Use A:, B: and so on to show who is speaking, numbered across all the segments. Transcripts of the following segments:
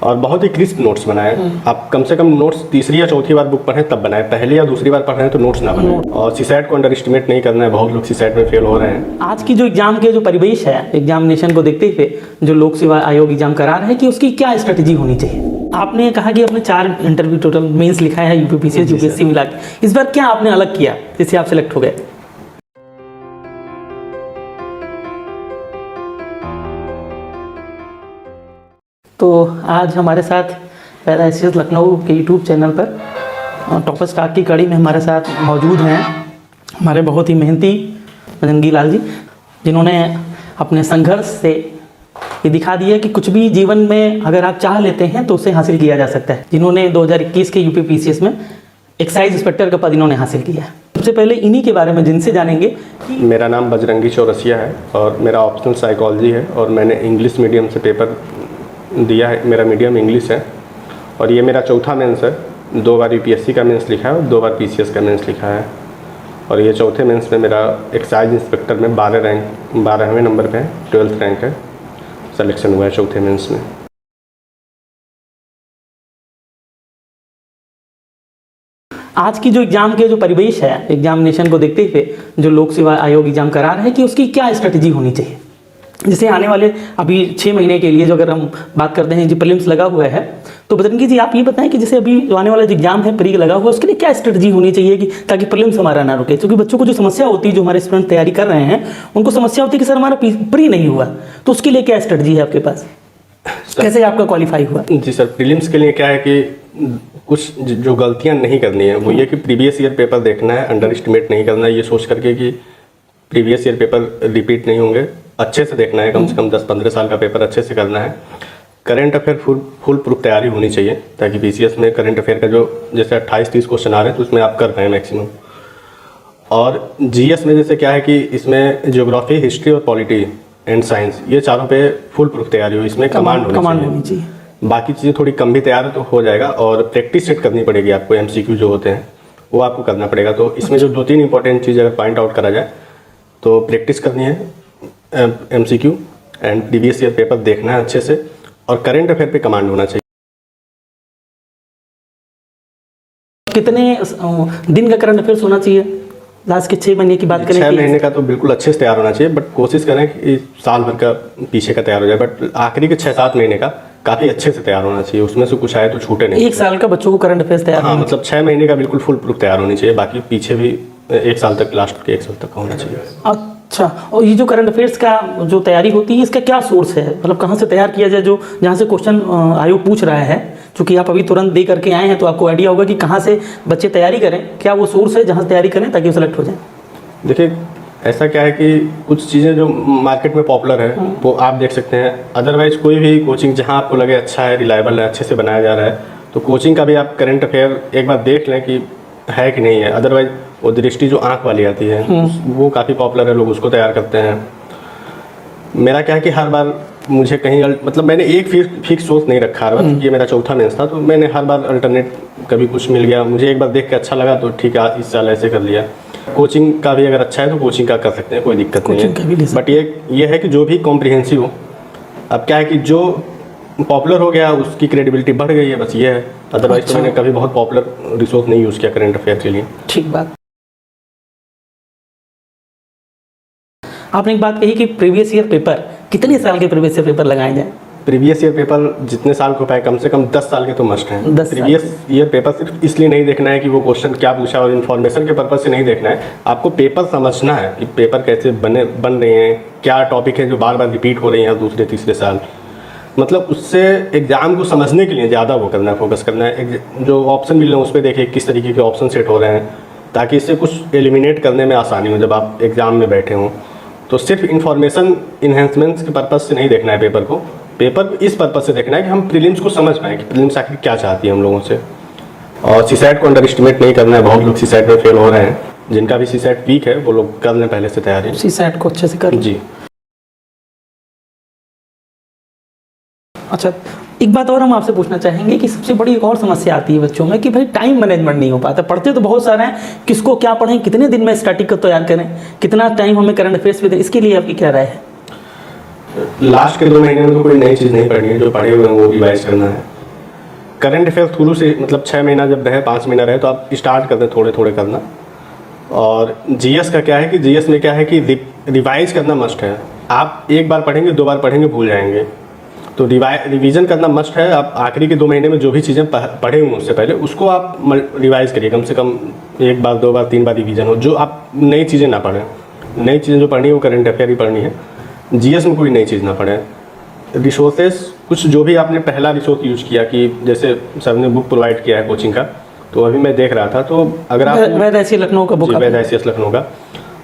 A: और बहुत ही crisp notes बनाए। आप कम से कम नोट्स तीसरी या चौथी बार बुक पढ़ें तब बनाए, पहली या दूसरी बार पढ़ रहे हैं तो नोट्स ना बनाएं। और सीसैट को अंडर एस्टिमेट नहीं करना है, बहुत लोग सीसैट में फेल हो रहे हैं।
B: आज की जो एग्जाम के जो परिवेश है, एग्जामिनेशन को देखते हुए जो लोक सेवा आयोग एग्जाम करा रहे हैं कि उसकी क्या स्ट्रेटजी होनी चाहिए। आपने कहा कि आपने 4 इंटरव्यू टोटल मेंस लिखा है यूपीपीसीएस यूपीएससी मिला के, इस बार क्या आपने अलग किया जिससे आप सिलेक्ट हो गए? तो आज हमारे साथ पैरा एसएस लखनऊ के यूट्यूब चैनल पर टॉपर स्टार की कड़ी में हमारे साथ मौजूद हैं हमारे बहुत ही मेहनती बजरंगी लाल जी, जिन्होंने अपने संघर्ष से ये दिखा दिया कि कुछ भी जीवन में अगर आप चाह लेते हैं तो उसे हासिल किया जा सकता है। जिन्होंने 2021 के यूपीपीसीएस में एक्साइज इंस्पेक्टर का पद इन्होंने हासिल किया। सबसे पहले इन्हीं के बारे में जिनसे जानेंगे।
A: मेरा नाम बजरंगी चौरसिया है और मेरा ऑप्शनल साइकोलॉजी है और मैंने इंग्लिश मीडियम से पेपर दिया है। मेरा मीडियम इंग्लिश है और ये मेरा चौथा मेंस है। 2 बार यूपीएससी का मेंस लिखा है और 2 बार पीसीएस का मेंस लिखा है और ये चौथे मेंस में मेरा एक्साइज इंस्पेक्टर में 12वें नंबर पे है, 12th रैंक है, सिलेक्शन हुआ है चौथे मेंस में।
B: आज की जो एग्जाम के जो परिवेश है, एग्जामिनेशन को देखते हुए जो लोक सेवा आयोग एग्जाम करा रहे हैं कि उसकी क्या स्ट्रेटजी होनी चाहिए। जैसे आने वाले अभी 6 महीने के लिए जो अगर हम बात करते हैं, जो प्रीलिम्स लगा हुआ है, तो बजरंगी जी आप ये बताएं कि जैसे अभी जो आने वाला जो एग्जाम है प्री लगा हुआ है, उसके लिए क्या स्ट्रेटजी होनी चाहिए कि ताकि प्रीलिम्स हमारा ना रुके। क्योंकि बच्चों को जो समस्या होती है, जो हमारे स्टूडेंट तैयारी कर रहे हैं उनको समस्या होती है कि सर हमारा प्री नहीं हुआ, तो उसके लिए क्या स्ट्रेटजी है आपके पास, कैसे आपका क्वालिफाई हुआ?
A: जी सर, प्रीलिम्स के लिए क्या है कि कुछ जो गलतियां नहीं करनी है वो ये कि प्रीवियस ईयर पेपर देखना है, अंडर एस्टिमेट नहीं करना है ये सोच करके कि प्रीवियस ईयर पेपर रिपीट नहीं होंगे, अच्छे से देखना है, कम से कम 10-15 साल का पेपर अच्छे से करना है। करंट अफेयर फुल प्रूफ तैयारी होनी चाहिए ताकि पीसीएस में करंट अफेयर का जो जैसे 28-30 क्वेश्चन आ रहे हैं तो उसमें आप कर रहे हैं मैक्सिमम। और जीएस में जैसे क्या है कि इसमें ज्योग्राफी, हिस्ट्री और पॉलिटी एंड साइंस ये चारों पे फुल प्रूफ तैयारी हो, इसमें कमांड होनी चाहिए। बाकी चीज़ें थोड़ी कम भी तैयार तो हो जाएगा और प्रैक्टिस सेट करनी पड़ेगी आपको, एमसीक्यू जो होते हैं वो आपको करना पड़ेगा। तो इसमें जो 2-3 इंपॉर्टेंट चीज़ अगर पॉइंट आउट करा जाए तो प्रैक्टिस करनी है MCQ and previous year paper देखना है अच्छे से और करंट अफेयर पे कमांड होना चाहिए।
B: कितने दिन का करंट अफेयर्स होना चाहिए? लास्ट के 6 महीने की बात करें
A: 6 महीने का तो बिल्कुल अच्छे से तैयार होना चाहिए, बट कोशिश करें कि साल भर का पीछे का तैयार हो जाए, बट आखिरी के 6-7 महीने का काफ़ी अच्छे से तैयार होना चाहिए, उसमें से कुछ आए तो छूटे नहीं।
B: 1 साल का बच्चों को करंट अफेयर्स तैयार,
A: हाँ मतलब 6 महीने का बिल्कुल फुल प्रूफ तैयार होनी चाहिए, बाकी पीछे भी 1 साल तक, लास्ट के 1 साल तक का होना चाहिए।
B: अच्छा, और ये जो करंट अफेयर्स का जो तैयारी होती है इसका क्या सोर्स है, मतलब कहाँ से तैयार किया जाए, जो जहाँ से क्वेश्चन आयोग पूछ रहा है, क्योंकि आप अभी तुरंत दे करके आए हैं तो आपको आइडिया होगा कि कहाँ से बच्चे तैयारी करें, क्या वो सोर्स है जहाँ से तैयारी करें ताकि वो सेलेक्ट हो जाए?
A: देखिए ऐसा क्या है कि कुछ चीज़ें जो मार्केट में पॉपुलर है वो आप देख सकते हैं, अदरवाइज कोई भी कोचिंग जहाँ आपको लगे अच्छा है, रिलायबल है, अच्छे से बनाया जा रहा है, तो कोचिंग का भी आप करंट अफेयर एक बार देख लें कि है कि नहीं है। अदरवाइज वो दृष्टि जो आँख वाली आती है वो काफ़ी पॉपुलर है, लोग उसको तैयार करते हैं। मेरा क्या है कि हर बार मुझे कहीं मतलब मैंने एक फिक्स सोच नहीं रखा, हर बार ये मेरा चौथा मेंस था तो मैंने हर बार अल्टरनेट, कभी कुछ मिल गया, मुझे एक बार देख के अच्छा लगा तो ठीक है इस साल ऐसे कर लिया। कोचिंग का भी अगर अच्छा है तो कोचिंग का कर सकते हैं, कोई दिक्कत नहीं है, बट ये है कि जो भी कॉम्प्रिहेंसिव हो। अब क्या है कि जो पॉपुलर हो गया उसकी क्रेडिबिलिटी बढ़ गई है, बस ये है। अदरवाइज तो मैंने कभी बहुत पॉपुलर रिसोर्स नहीं यूज़ किया करंट अफेयर के लिए।
B: ठीक बात। आपने एक बात कही कि प्रीवियस ईयर पेपर, कितने साल के प्रीवियस ईयर पेपर लगाए जाए?
A: प्रीवियस ईयर पेपर जितने साल को पाए, कम से कम 10 साल के तो मस्ट हैं। प्रीवियस ईयर पेपर सिर्फ इसलिए नहीं देखना है कि वो क्वेश्चन क्या पूछा और इन्फॉर्मेशन के पर्पज से नहीं देखना है, आपको पेपर समझना है कि पेपर कैसे बन रहे हैं, क्या टॉपिक है जो बार बार रिपीट हो रही हैं दूसरे तीसरे साल, मतलब उससे एग्जाम को समझने के लिए ज़्यादा वो करना है, फोकस करना है। जो ऑप्शन मिल रहे हैं उस पर देखिए किस तरीके के ऑप्शन सेट हो रहे हैं, ताकि इससे कुछ एलिमिनेट करने में आसानी हो जब आप एग्ज़ाम में बैठे हों। तो सिर्फ इन्फॉर्मेशन इन्हेंसमेंट्स के पर्पज़ से नहीं देखना है पेपर को, पेपर इस पर्पज़ से देखना है कि हम प्रीलिम्स को समझ पाएँ कि प्रीलिम्स आखिर क्या चाहती है हम लोगों से। और सीसैट को अंडर एस्टिमेट नहीं करना है, बहुत लोग सीसैट में फेल हो रहे हैं, जिनका भी सीसैट वीक है वो लोग कर लें पहले से तैयारी,
B: सीसैट को अच्छे से कर
A: जी।
B: अच्छा, एक बात और हम आपसे पूछना चाहेंगे कि सबसे बड़ी एक और समस्या आती है बच्चों में कि भाई टाइम मैनेजमेंट नहीं हो पाता। पढ़ते तो बहुत सारे हैं, किसको क्या पढ़ें, कितने दिन में स्टैटिक को तैयार करें, कितना टाइम हमें करंट अफेयर्स पे दें, इसके लिए आपकी क्या राय है?
A: लास्ट के 2 महीने में तो कोई नई चीज़ नहीं पढ़नी है, जो पढ़े हुए हैं वो रिवाइज करना है। करंट अफेयर शुरू से मतलब 6 महीना जब रहे, 5 महीना रहे, तो आप स्टार्ट कर दें थोड़े थोड़े करना। और जीएस का क्या है कि जीएस में क्या है कि रिवाइज करना मस्ट है। आप एक बार पढ़ेंगे, 2 बार पढ़ेंगे, भूल जाएंगे, तो रिवीजन करना मस्ट है। आप आखिरी के 2 महीने में जो भी चीज़ें पढ़े हुए उससे पहले उसको आप रिवाइज करिए, कम से कम 1 बार, 2 बार, 3 बार रिवीजन हो, जो आप नई चीज़ें ना पढ़ें। नई चीज़ें जो पढ़नी है वो करंट अफेयर ही पढ़नी है, जीएस में कोई नई चीज़ ना पढ़ें। रिसोर्सेस कुछ जो भी आपने पहला रिसोर्स यूज किया, कि जैसे सर ने बुक प्रोवाइड किया है कोचिंग का, तो अभी मैं देख रहा था, तो अगर आप
B: वैद्य लखनऊ का बुक,
A: वैद्य लखनऊ का,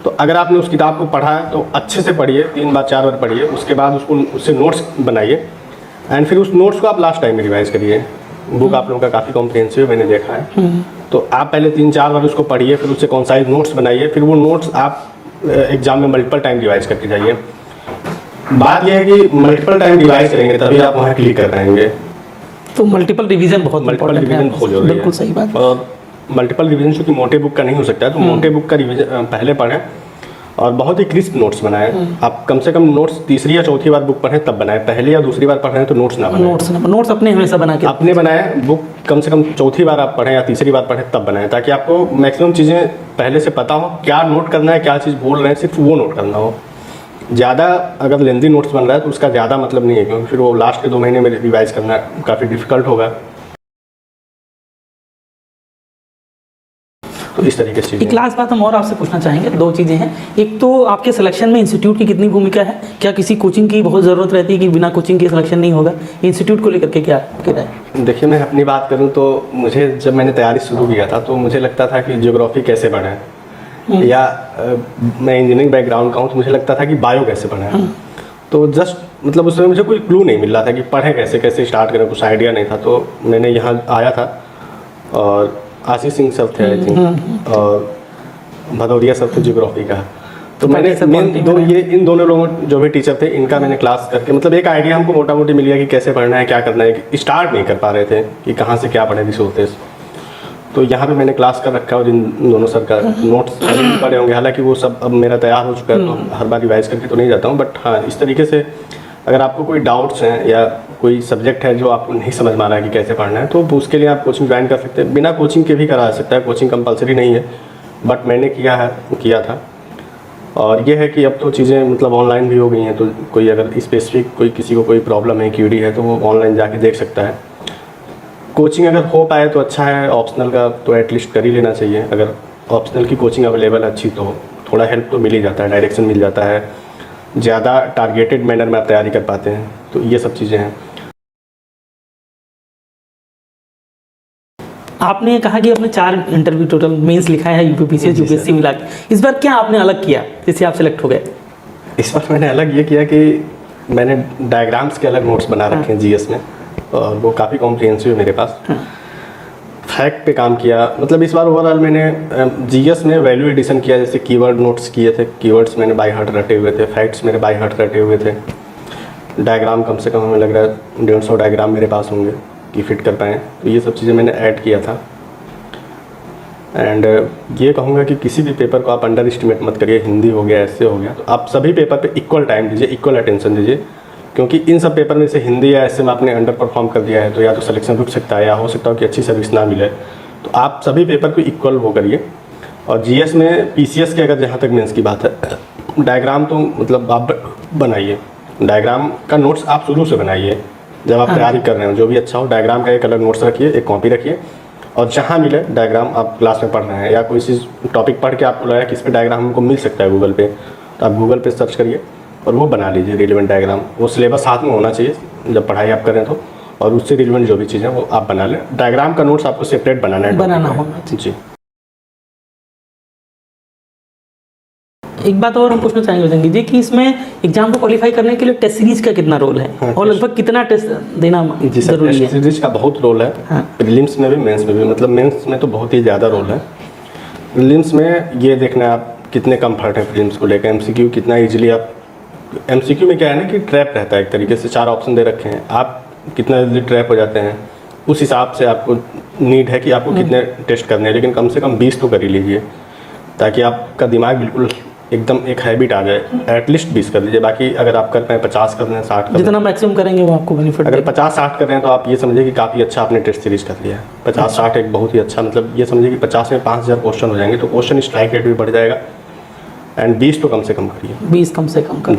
A: तो अगर आपने उस किताब को पढ़ा है तो अच्छे से पढ़िए, 3 बार 4 बार पढ़िए, उसके बाद उससे नोट्स बनाइए, एंड फिर उस नोट्स को आप लास्ट टाइम में रिवाइज करिए। बुक आप लोगों का काफ़ी कॉम्प्रिहेंसिव मैंने देखा है, तो आप पहले 3-4 बार उसको पढ़िए, फिर उससे कॉन्साइज नोट्स बनाइए, फिर वो नोट्स आप एग्जाम में मल्टीपल टाइम रिवाइज करके जाइए। बात यह है कि मल्टीपल टाइम रिवाइज करेंगे तभी आप वहाँ क्लिक कर पाएंगे।
B: तो मल्टीपल रिवीजन बहुत इम्पोर्टेंट है, बिल्कुल सही बात।
A: और मल्टीपल रिवीजन चूँकि मोटे बुक का नहीं हो सकता है, तो मोटे बुक का रिवीजन पहले पढ़ें और बहुत ही क्रिस्प नोट्स बनाएं। आप कम से कम नोट्स तीसरी या चौथी बार बुक पढ़ें तब बनाएं, पहली या दूसरी बार पढ़ रहे हैं तो नोट्स ना बनाएं।
B: नोट्स अपने हमेशा बना के
A: अपने बनाएं। बुक कम से कम चौथी बार आप पढ़ें या तीसरी बार पढ़ें तब बनाएं, ताकि आपको मैक्सिमम चीज़ें पहले से पता हो, क्या नोट करना है, क्या चीज़ बोल रहे हैं, सिर्फ वो नोट करना हो। ज़्यादा अगर लेंदी नोट्स बन रहा है तो उसका ज़्यादा मतलब नहीं है, क्योंकि फिर वो लास्ट के 2 महीने में रिवाइज करना काफ़ी डिफिकल्ट होगा। तो इस तरीके से
B: एक लास्ट बात हम और आपसे पूछना चाहेंगे, 2 चीज़ें हैं। एक तो आपके सिलेक्शन में इंस्टीट्यूट की कितनी भूमिका है, क्या किसी कोचिंग की बहुत ज़रूरत रहती है कि बिना कोचिंग के सिलेक्शन नहीं होगा, इंस्टीट्यूट को लेकर के क्या कहना है?
A: देखिए, मैं अपनी बात करूं तो मुझे जब मैंने तैयारी शुरू किया था तो मुझे लगता था कि ज्योग्राफी कैसे पढ़ें, या मैं इंजीनियरिंग बैकग्राउंड का हूँ तो मुझे लगता था कि बायो कैसे पढ़ें। तो जस्ट मतलब उसमें मुझे कोई क्लू नहीं मिल रहा था कि पढ़ें कैसे स्टार्ट करें, कुछ आइडिया नहीं था। तो मैंने यहाँ आया था और आशीष सिंह सर थे आई थिंक, और भदौरिया सर थे ज्योग्राफी का। तो मैंने इन दोनों लोगों जो भी टीचर थे इनका मैंने क्लास करके मतलब एक आइडिया हमको मोटा मोटी मिल गया कि कैसे पढ़ना है, क्या करना है। स्टार्ट नहीं कर पा रहे थे कि कहाँ से क्या पढ़े रिसोर्सेस। तो यहाँ पे मैंने क्लास कर रखा है और इन दोनों सर का नोट्स पढ़े होंगे। हालांकि वो सब अब मेरा तैयार हो चुका है, तो हर बार रिवाइज करके तो नहीं जाता हूँ, बट हाँ इस तरीके से अगर आपको कोई डाउट्स हैं या कोई सब्जेक्ट है जो आपको नहीं समझ में आ रहा है कि कैसे पढ़ना है, तो उसके लिए आप कोचिंग ज्वाइन कर सकते हैं। बिना कोचिंग के भी करा सकता है, कोचिंग कंपलसरी नहीं है, बट मैंने किया था। और ये है कि अब तो चीज़ें मतलब ऑनलाइन भी हो गई हैं, तो कोई अगर स्पेसिफिक किसी को कोई प्रॉब्लम है, क्यूरी है, तो वो ऑनलाइन जाके देख सकता है। कोचिंग अगर हो पाए तो अच्छा है, ऑप्शनल का तो एटलीस्ट कर ही लेना चाहिए। अगर ऑप्शनल की कोचिंग अवेलेबल अच्छी तो थोड़ा हेल्प तो मिल ही जाता है, डायरेक्शन मिल जाता है, ज़्यादा टारगेटेड मैनर में आप तैयारी कर पाते हैं। तो ये सब चीज़ें हैं।
B: आपने कहा कि आपने 4 इंटरव्यू टोटल मेंस लिखा है, यूपीपीसीएस यूपीएससी मिला के। इस बार क्या आपने अलग किया जिससे आप सेलेक्ट हो गए?
A: इस बार मैंने अलग ये किया कि मैंने डायग्राम्स के अलग नोट्स बना रखे हैं जीएस में, और वो काफ़ी कॉम्प्रिहेंसिव है मेरे पास। फैक्ट पे काम किया। मतलब इस बार ओवरऑल मैंने जीएस में वैल्यू एडिशन किया, जैसे कीवर्ड नोट्स किए थे, कीवर्ड्स मैंने बाय हार्ट रटे हुए थे, फैक्ट्स मेरे बाय हार्ट रटे हुए थे। डायग्राम कम से कम हमें लग रहा है 150 डायग्राम मेरे पास होंगे कि फिट कर पाएँ। तो ये सब चीज़ें मैंने ऐड किया था। एंड ये कहूँगा कि किसी भी पेपर को आप अंडर एस्टिमेट मत करिए। हिंदी हो गया, ऐसे हो गया, तो आप सभी पेपर पे इक्वल टाइम दीजिए, इक्वल अटेंशन दीजिए, क्योंकि इन सब पेपर में से हिंदी या ऐसे में आपने अंडर परफॉर्म कर दिया है तो या तो सिलेक्शन रुक सकता है, या हो सकता है कि अच्छी सर्विस ना मिले। तो आप सभी पेपर को इक्वल वो करिए। और जीएस में पीसीएस के अगर जहाँ तक मेंस की बात है, डायग्राम तो मतलब आप बनाइए, डायग्राम का नोट्स आप शुरू से बनाइए। जब आप तैयारी कर रहे हो जो भी अच्छा हो, डायग्राम का एक अलग नोट्स रखिए, एक कॉपी रखिए, और जहाँ मिले डायग्राम आप क्लास में पढ़ रहे हैं या कोई चीज़ टॉपिक पढ़ के आपको लगा कि इस पर डायग्राम हमको मिल सकता है गूगल पे, तो आप गूगल पे सर्च करिए और वो बना लीजिए रिलेवेंट डायग्राम। वो सिलेबस साथ में होना चाहिए जब पढ़ाई आप करें तो, और उससे रिलेवेंट जो भी चीज़ है वो आप बना लें। डायग्राम का नोट्स आपको सेपरेट बनाना
B: होना
A: जी।
B: एक बात और हम पूछना चाहेंगे जंगी जी कि इसमें एग्जाम को क्वालिफाई करने के लिए टेस्ट सीरीज का कितना रोल है? हाँ, और लगभग कितना टेस्ट देना जरूरी है?
A: टेस्ट सीरीज का बहुत रोल है। हाँ। प्रीलिम्स में भी, मेंस में भी। मतलब मेंस में तो बहुत ही ज़्यादा रोल है। प्रीलिम्स में ये देखना है आप कितने कंफर्ट है प्रीलिम्स को लेकर, एमसीक्यू कितना इजीली आप, एमसीक्यू में क्या है ना कि ट्रैप रहता है एक तरीके से, 4 ऑप्शन दे रखे हैं, आप कितना जल्दी ट्रैप हो जाते हैं। उस हिसाब से आपको नीड है कि आपको कितने टेस्ट करने हैं, लेकिन कम से कम 20 तो कर ही लीजिए, ताकि आपका दिमाग बिल्कुल एकदम एक हैबिट आ जाए, एटलीस्ट 20 कर लीजिए। बाकी अगर आप कर पाए 50 कर रहे हैं, 60 कर रहे
B: जितना मैक्सिमम करेंगे वो आपको बेनिफिट
A: हैं, अगर 50-60 कर रहे हैं तो आप ये समझिए कि काफ़ी अच्छा आपने टेस्ट सीरीज कर लिया है। 50-60 एक बहुत ही अच्छा, मतलब ये समझिए कि 50 में 5000 क्वेश्चन हो जाएंगे, तो क्वेश्चन स्ट्राइक रेट भी बढ़ जाएगा। एंड 20 तो कम से कम करिए।
B: 20 कम से कम कर